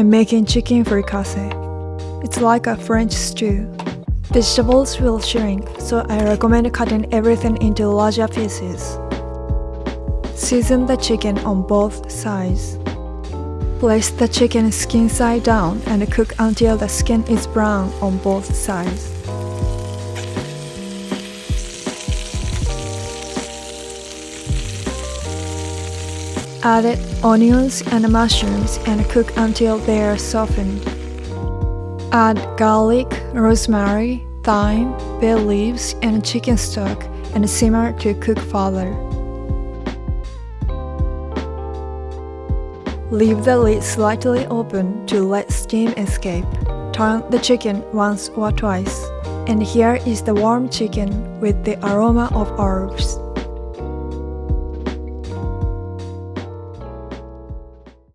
I'm making chicken fricassee. It's like a French stew. Vegetables will shrink, so I recommend cutting everything into larger pieces. Season the chicken on both sides. Place the chicken skin side down and cook until the skin is brown on both sides. Add onions and mushrooms and cook until they are softened. Add garlic, rosemary, thyme, bay leaves, and chicken stock and simmer to cook further. Leave the lid slightly open to let steam escape. Turn the chicken once or twice. And here is the warm chicken with the aroma of herbs.